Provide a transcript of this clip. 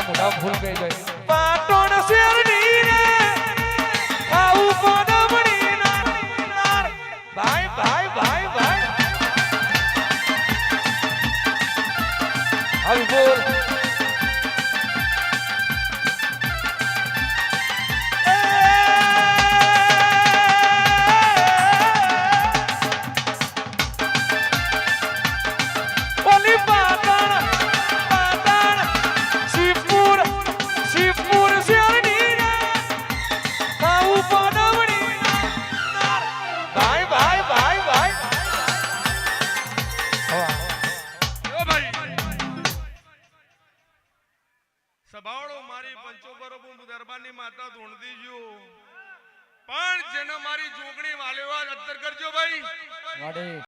મોઢા ફૂલ કહી જાય પાટણ શેરની રે આવું કોડમણી નાર ભાઈ ભાઈ ભાઈ ભાઈ હાલ બોલ સભાળો મારી પંચો બરોબર દરબારની માતા ધૂણતી જો પણ જેને મારી જોગણી વાલેવા અત્તર કરજો ભાઈ